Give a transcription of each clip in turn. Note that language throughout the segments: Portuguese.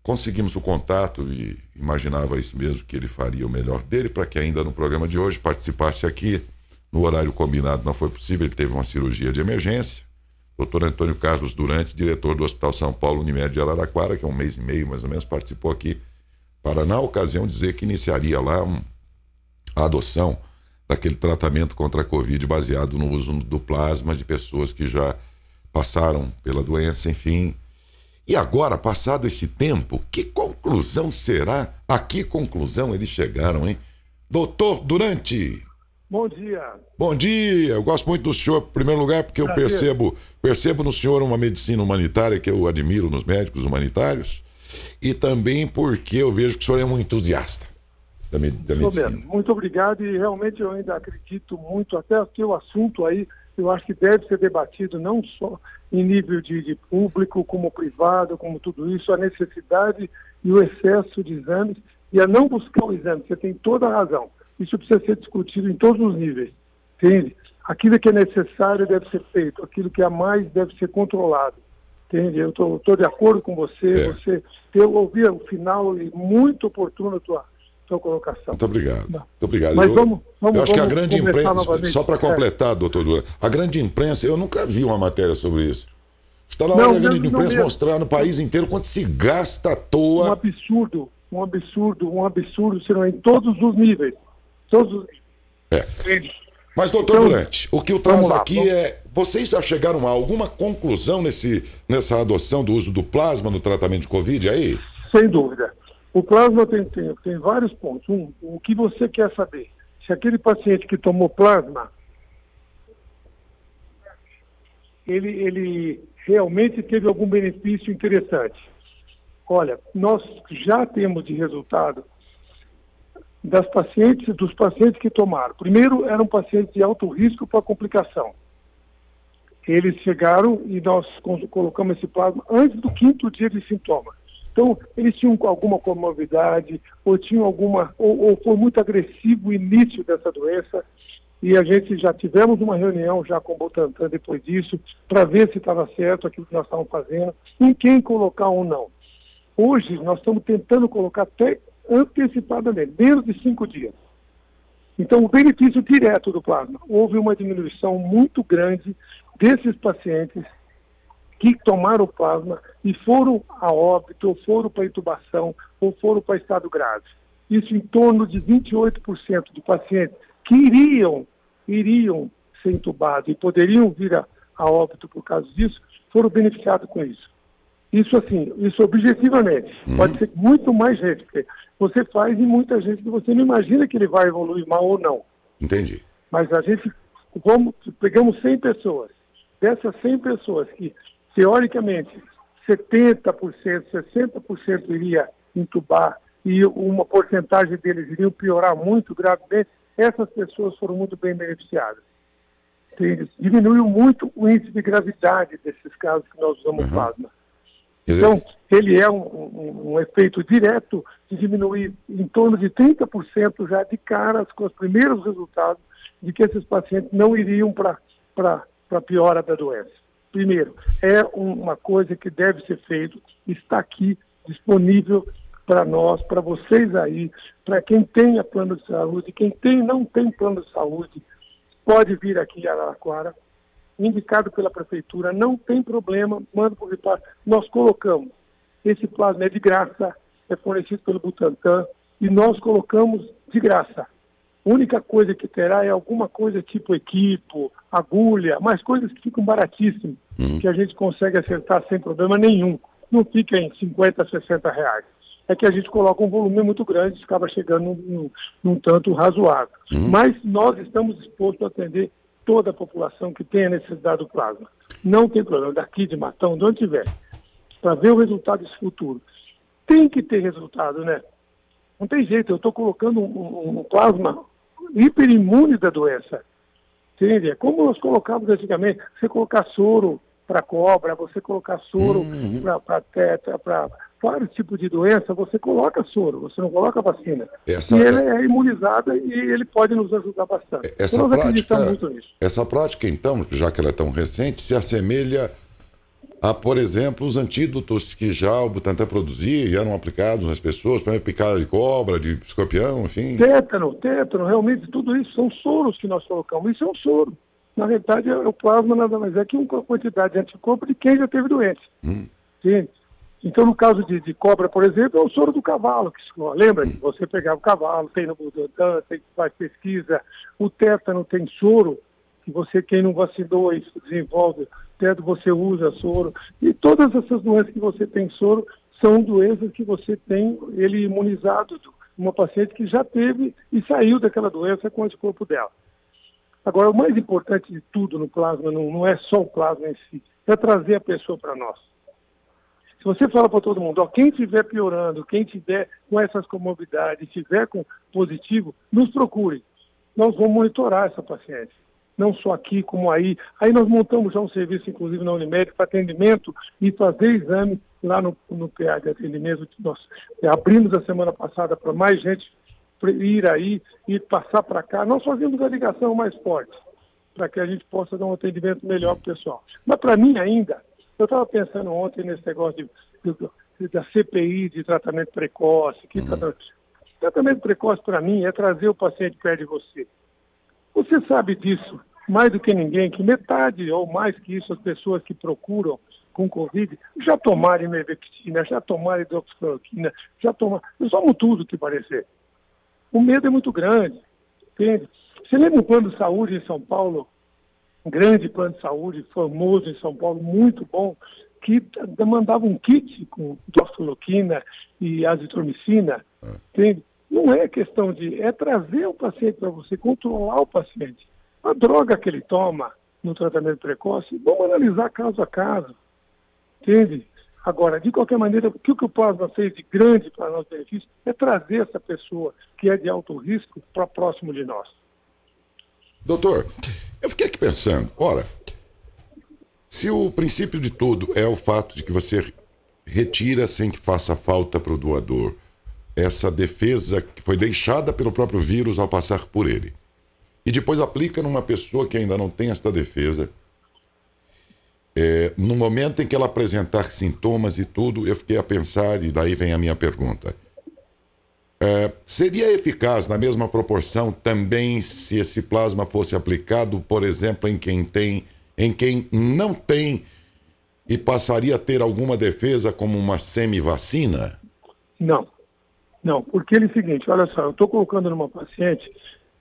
conseguimos o contato e imaginava isso mesmo, que ele faria o melhor dele para que ainda no programa de hoje participasse aqui. No horário combinado não foi possível, ele teve uma cirurgia de emergência. Dr. Antônio Carlos Durante, diretor do Hospital São Paulo Unimed de Araraquara, que há um mês e meio mais ou menos participou aqui para, na ocasião, dizer que iniciaria lá a adoção daquele tratamento contra a Covid baseado no uso do plasma de pessoas que já passaram pela doença, enfim. E agora, passado esse tempo, que conclusão será? A que conclusão eles chegaram, hein? Doutor Durante. Bom dia. Bom dia. Eu gosto muito do senhor, em primeiro lugar, porque eu percebo no senhor uma medicina humanitária que eu admiro nos médicos humanitários, e também porque eu vejo que o senhor é um entusiasta da medicina. Muito obrigado, e realmente eu ainda acredito muito, até que o assunto aí, eu acho que deve ser debatido não só em nível de público, como privado, como tudo isso, a necessidade e o excesso de exames, e a não buscar o exame. Você tem toda a razão. Isso precisa ser discutido em todos os níveis, entende? Aquilo que é necessário deve ser feito, aquilo que é a mais deve ser controlado, entende? Eu estou de acordo com você, eu ouvi o final e muito oportuna a tua colocação. Muito obrigado. Muito obrigado. Mas vamos eu acho que a grande imprensa, novamente. só para completar, doutor Duran, a grande imprensa, eu nunca vi uma matéria sobre isso. Está na hora da grande imprensa mostrar no país inteiro quanto se gasta à toa. Um absurdo, senão em todos os níveis. Mas, doutor Durante, o que eu trago aqui é... Vocês já chegaram a alguma conclusão nessa adoção do uso do plasma no tratamento de Covid aí? Sem dúvida. O plasma tem vários pontos. O que você quer saber? Se aquele paciente que tomou plasma, ele realmente teve algum benefício interessante. Olha, nós já temos de resultado dos pacientes que tomaram. Primeiro, eram pacientes de alto risco para complicação. Eles chegaram e nós colocamos esse plasma antes do 5º dia de sintoma. Então, eles tinham alguma comorbidade, ou tinham ou foi muito agressivo o início dessa doença, e a gente já tivemos uma reunião já com o Butantan depois disso, para ver se estava certo aquilo que nós estávamos fazendo, em quem colocar ou não. Hoje, nós estamos tentando colocar até antecipadamente, menos de 5 dias. Então, o benefício direto do plasma, houve uma diminuição muito grande desses pacientes que tomaram plasma e foram a óbito, ou foram para intubação, ou foram para estado grave. Isso em torno de 28% de pacientes que iriam ser intubados e poderiam vir a óbito por causa disso, foram beneficiados com isso. Isso objetivamente. Pode ser muito mais gente, porque você faz em muita gente que você não imagina que ele vai evoluir mal ou não. Entendi. Mas pegamos 100 pessoas. Dessas 100 pessoas que, teoricamente, 70%, 60% iria intubar e uma porcentagem deles iriam piorar muito gravemente, essas pessoas foram muito bem beneficiadas. Diminuiu muito o índice de gravidade desses casos que nós usamos plasma. Então, ele é um efeito direto de diminuir em torno de 30% já de cara com os primeiros resultados de que esses pacientes não iriam para a piora da doença. Primeiro, é uma coisa que deve ser feita, está aqui disponível para nós, para vocês aí, para quem tenha plano de saúde, quem não tem plano de saúde, pode vir aqui a Araraquara, indicado pela prefeitura, não tem problema, manda por reparo. Nós colocamos, esse plasma é de graça, é fornecido pelo Butantan, e nós colocamos de graça. A única coisa que terá é alguma coisa tipo equipo, agulha, mas coisas que ficam baratíssimas, que a gente consegue acertar sem problema nenhum. Não fica em 50, 60 reais. É que a gente coloca um volume muito grande, acaba chegando num tanto razoável. Mas nós estamos dispostos a atender toda a população que tem a necessidade do plasma. Não tem problema, daqui de Matão, de onde tiver, para ver o resultado desse futuro. Tem que ter resultado, né? Não tem jeito, eu estou colocando um plasma hiperimune da doença. Entende? É como nós colocávamos antigamente, você colocar soro para cobra, você colocar soro para tetra, para vários tipos de doença, você coloca soro, você não coloca vacina. E ele é imunizado e ele pode nos ajudar bastante. Essa prática, então, já que ela é tão recente, se assemelha há, por exemplo, os antídotos que já o Butantan produzia e eram aplicados nas pessoas, para picada de cobra, de escorpião, enfim. Tétano, realmente tudo isso são soros que nós colocamos. Isso é um soro. Na verdade, o plasma nada mais é que uma quantidade de anticorpo de quem já teve doença. Entende? Então, no caso de cobra, por exemplo, é o soro do cavalo. Lembra que você pegava o cavalo, tem no Butantan, tem que faz pesquisa. O tétano tem soro, que você, quem não vacinou, isso desenvolve. Tétano você usa soro. E todas essas doenças que você tem soro são doenças que você tem ele imunizado. Uma paciente que já teve e saiu daquela doença com o anticorpo dela. Agora, o mais importante de tudo no plasma não é só o plasma em si, é trazer a pessoa para nós. Se você fala para todo mundo, ó, quem estiver piorando, quem estiver com essas comorbidades, estiver com positivo, nos procure. Nós vamos monitorar essa paciente. Não só aqui, como aí. Aí nós montamos já um serviço, inclusive, na Unimed, para atendimento e fazer exame lá no PA de atendimento. Nós abrimos a semana passada para mais gente ir aí e passar para cá. Nós fazemos a ligação mais forte, para que a gente possa dar um atendimento melhor para o pessoal. Mas para mim ainda, eu estava pensando ontem nesse negócio da CPI, de tratamento precoce. Tratamento precoce, para mim, é trazer o paciente perto de você. Você sabe disso mais do que ninguém, que metade ou mais que isso, as pessoas que procuram com Covid, já tomaram ivermectina, já tomaram hidroxicloroquina, já tomam tudo que parecer. O medo é muito grande, entende? Você lembra um plano de saúde em São Paulo, um grande plano de saúde, famoso em São Paulo, muito bom, que mandava um kit com hidroxicloroquina e azitromicina, entende? Não é questão é trazer o paciente para você, controlar o paciente. A droga que ele toma no tratamento precoce, vamos analisar caso a caso, entende? Agora, de qualquer maneira, o que o plasma fez de grande para nosso benefício é trazer essa pessoa que é de alto risco para próximo de nós. Doutor, eu fiquei aqui pensando, ora, se o princípio de tudo é o fato de que você retira sem que faça falta para o doador essa defesa que foi deixada pelo próprio vírus ao passar por ele, e depois aplica numa pessoa que ainda não tem essa defesa, no momento em que ela apresentar sintomas e tudo, eu fiquei a pensar, e daí vem a minha pergunta. Seria eficaz na mesma proporção também se esse plasma fosse aplicado, por exemplo, em quem não tem e passaria a ter alguma defesa como uma semivacina? Não, porque é o seguinte, olha só, eu estou colocando numa paciente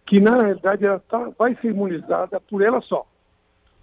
que na realidade ela vai ser imunizada por ela só.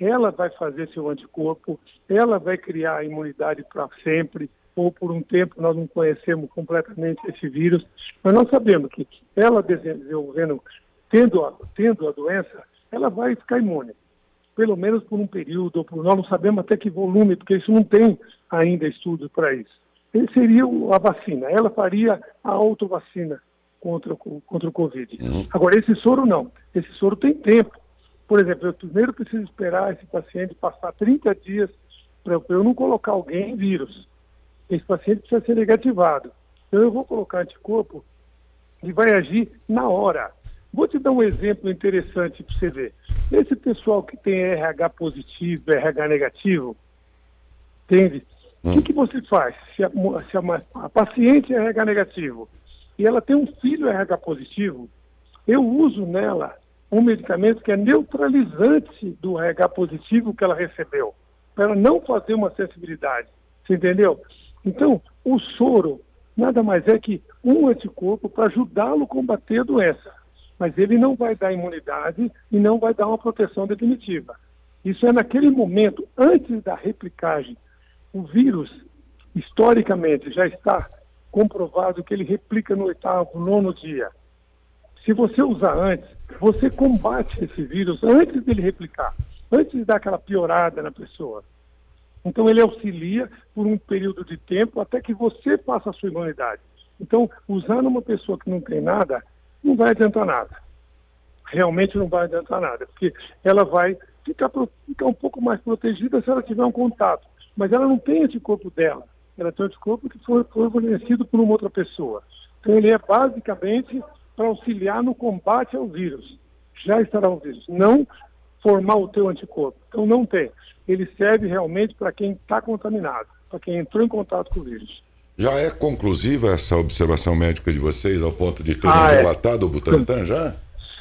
Ela vai fazer seu anticorpo, ela vai criar a imunidade para sempre, ou por um tempo nós não conhecemos completamente esse vírus, mas nós sabemos que ela desenvolvendo, tendo a doença, ela vai ficar imune, pelo menos por um período, nós não sabemos até que volume, porque isso não tem ainda estudos para isso. Ele seria a vacina, ela faria a autovacina contra o Covid. Agora, esse soro não, esse soro tem tempo. Por exemplo, eu primeiro preciso esperar esse paciente passar 30 dias para eu não colocar alguém em vírus. Esse paciente precisa ser negativado. Então eu vou colocar anticorpo e vai agir na hora. Vou te dar um exemplo interessante para você ver. Esse pessoal que tem RH positivo, RH negativo, entende? O que você faz? Se a paciente é RH negativo e ela tem um filho RH positivo, eu uso nela um medicamento que é neutralizante do RH positivo que ela recebeu, para ela não fazer uma sensibilidade. Você entendeu? Então, o soro nada mais é que um anticorpo para ajudá-lo a combater a doença. Mas ele não vai dar imunidade e não vai dar uma proteção definitiva. Isso é naquele momento, antes da replicagem. O vírus, historicamente, já está comprovado que ele replica no 8º, 9º dia. Se você usar antes, você combate esse vírus antes dele replicar, antes de dar aquela piorada na pessoa. Então ele auxilia por um período de tempo até que você faça a sua imunidade. Então, usar numa pessoa que não tem nada, não vai adiantar nada. Realmente não vai adiantar nada, porque ela vai ficar um pouco mais protegida se ela tiver um contato. Mas ela não tem anticorpo dela. Ela tem anticorpo que foi fornecido por uma outra pessoa. Então ele é basicamente para auxiliar no combate ao vírus. Já estará o vírus. Não formar o teu anticorpo. Então não tem. Ele serve realmente para quem está contaminado, para quem entrou em contato com o vírus. Já é conclusiva essa observação médica de vocês ao ponto de terem relatado o Butantan já?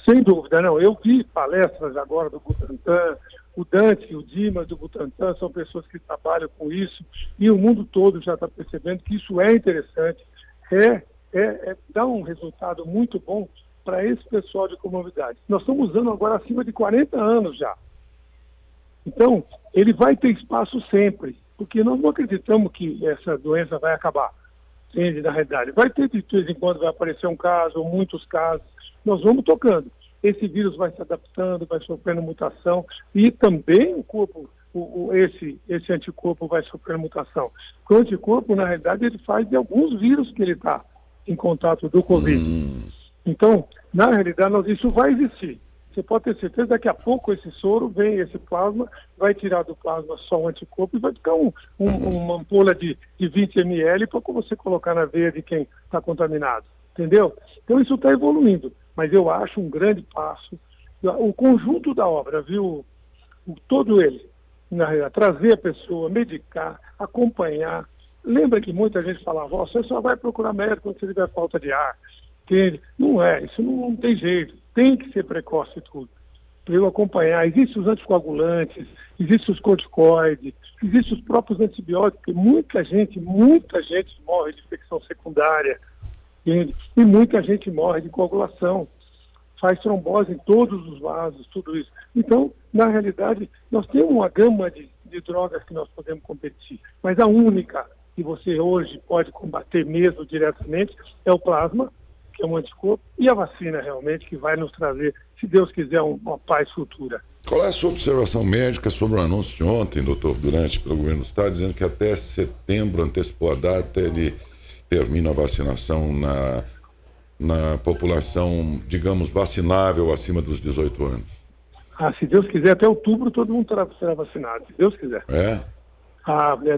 Sem dúvida, não. Eu vi palestras agora do Butantan, o Dante e o Dimas do Butantan são pessoas que trabalham com isso e o mundo todo já está percebendo que isso é interessante, dá um resultado muito bom para esse pessoal de comorbidade. Nós estamos usando agora acima de 40 anos já. Então, ele vai ter espaço sempre, porque nós não acreditamos que essa doença vai acabar. Entende? Na realidade, vai ter de vez em quando vai aparecer um caso, ou muitos casos. Nós vamos tocando. Esse vírus vai se adaptando, vai sofrendo mutação e também o corpo, esse anticorpo vai sofrendo mutação. Porque o anticorpo, na realidade, ele faz de alguns vírus que ele está em contato do Covid. Então, na realidade, isso vai existir. Você pode ter certeza que daqui a pouco esse soro vem, esse plasma, vai tirar do plasma só o anticorpo e vai ficar uma ampola de 20 ml para você colocar na veia de quem está contaminado. Entendeu? Então isso está evoluindo, mas eu acho um grande passo. O conjunto da obra, viu? Todo ele, na realidade, trazer a pessoa, medicar, acompanhar. Lembra que muita gente falava, você só vai procurar médico quando você tiver falta de ar. Entende? Não é, isso não tem jeito. Tem que ser precoce e tudo. Para eu acompanhar. Existem os anticoagulantes, existem os corticoides, existem os próprios antibióticos, porque muita gente morre de infecção secundária. Entende? E muita gente morre de coagulação. Faz trombose em todos os vasos, tudo isso. Então, na realidade, nós temos uma gama de drogas que nós podemos competir. Mas a única que você hoje pode combater mesmo diretamente é o plasma, que é um anticorpo, e a vacina realmente, que vai nos trazer, se Deus quiser, uma paz futura. Qual é a sua observação médica sobre o anúncio de ontem, doutor Durante, pelo governo do Estado, dizendo que até setembro, antecipou a data, ele termina a vacinação na população, digamos, vacinável acima dos 18 anos? Se Deus quiser, até outubro todo mundo será vacinado, se Deus quiser.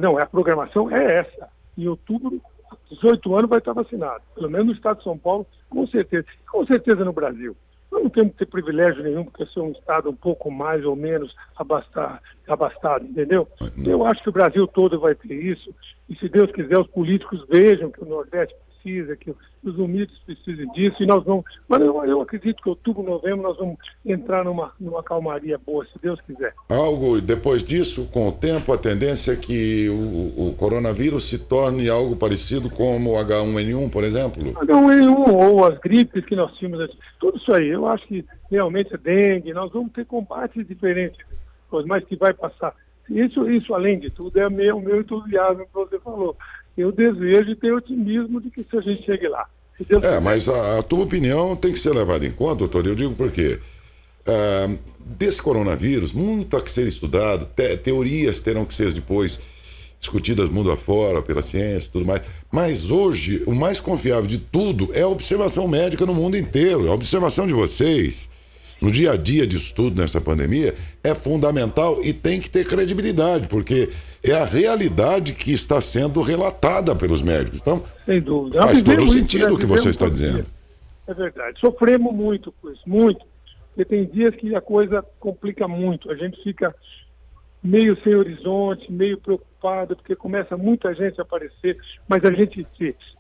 Não, a programação é essa. Em outubro, 18 anos vai estar vacinado. Pelo menos no estado de São Paulo, com certeza. Com certeza no Brasil. Nós não temos que ter privilégio nenhum, porque ser um estado um pouco mais ou menos abastado, entendeu? Eu acho que o Brasil todo vai ter isso. E se Deus quiser, os políticos vejam que o Nordeste precisa, que os humildes precisam disso, e nós vamos... Mas eu acredito que outubro, novembro, nós vamos entrar numa calmaria boa, se Deus quiser. Depois disso, com o tempo, a tendência é que o coronavírus se torne algo parecido como o H1N1, por exemplo? H1N1 ou as gripes que nós tínhamos, tudo isso aí. Eu acho que realmente é dengue, nós vamos ter combates diferentes, mas que vai passar. Isso além de tudo, é o meu entusiasmo que você falou. Eu desejo e tenho otimismo de que a gente chegue lá. Mas a tua opinião tem que ser levada em conta, doutor. Eu digo porque desse coronavírus, muito a que ser estudado, teorias terão que ser depois discutidas mundo afora, pela ciência e tudo mais. Mas hoje, o mais confiável de tudo é a observação médica no mundo inteiro. A observação de vocês no dia a dia de estudo nessa pandemia é fundamental e tem que ter credibilidade, porque é a realidade que está sendo relatada pelos médicos. Então, sem dúvida. Faz todo sentido o que você está dizendo. É verdade. Sofremos muito com isso, muito. Porque tem dias que a coisa complica muito. A gente fica meio sem horizonte, meio preocupado, porque começa muita gente a aparecer, mas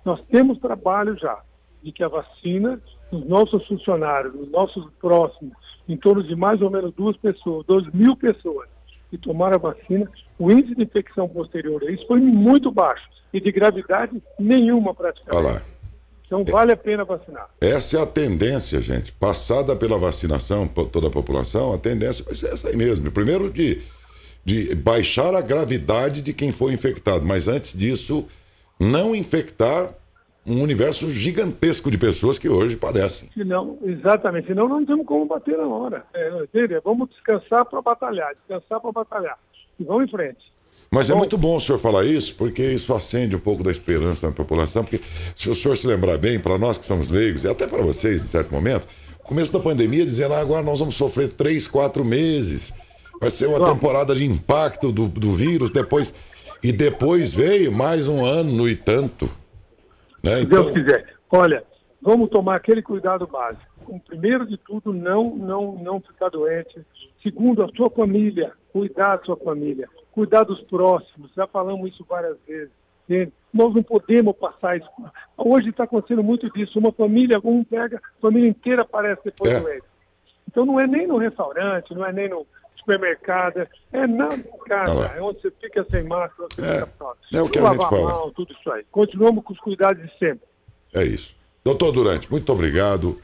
nós temos trabalho já de que a vacina, nos nossos funcionários, nos nossos próximos, em torno de mais ou menos 2.000 pessoas que tomaram a vacina, o índice de infecção posterior a isso foi muito baixo e de gravidade nenhuma praticamente. Olha lá. Então vale a pena vacinar. Essa é a tendência, gente. Passada pela vacinação, toda a população, a tendência vai ser essa aí mesmo. Primeiro de baixar a gravidade de quem foi infectado, mas antes disso, não infectar um universo gigantesco de pessoas que hoje padecem. Exatamente, senão não temos como bater na hora. Vamos descansar para batalhar, e vamos em frente. Mas é muito bom o senhor falar isso, porque isso acende um pouco da esperança na população, porque se o senhor se lembrar bem, para nós que somos leigos, e até para vocês, em certo momento, no começo da pandemia dizendo, agora nós vamos sofrer 3, 4 meses, vai ser uma temporada de impacto do vírus, depois veio mais um ano e tanto. Né? Se Deus quiser. Olha, vamos tomar aquele cuidado básico. primeiro de tudo, não ficar doente. Segundo, a sua família, cuidar da sua família, cuidar dos próximos. Já falamos isso várias vezes. Entende? Nós não podemos passar isso. Hoje está acontecendo muito disso. Uma família, a família inteira aparece depois doente. Então não é nem no restaurante, não é nem no supermercado, é na casa, é onde você fica sem máscara, você fica pronto. É o que a gente fala. Mal, tudo isso aí. Continuamos com os cuidados de sempre. É isso. Doutor Durante, muito obrigado.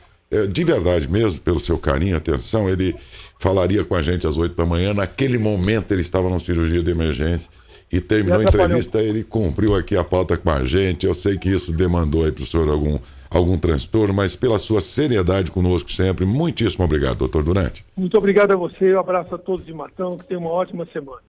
De verdade mesmo, pelo seu carinho e atenção. Ele falaria com a gente às 8 da manhã. Naquele momento ele estava numa cirurgia de emergência e terminou a entrevista. Ele cumpriu aqui a pauta com a gente. Eu sei que isso demandou aí para o senhor algum transtorno, mas pela sua seriedade conosco sempre, muitíssimo obrigado, doutor Durante. Muito obrigado a você, um abraço a todos de Matão, que tenham uma ótima semana.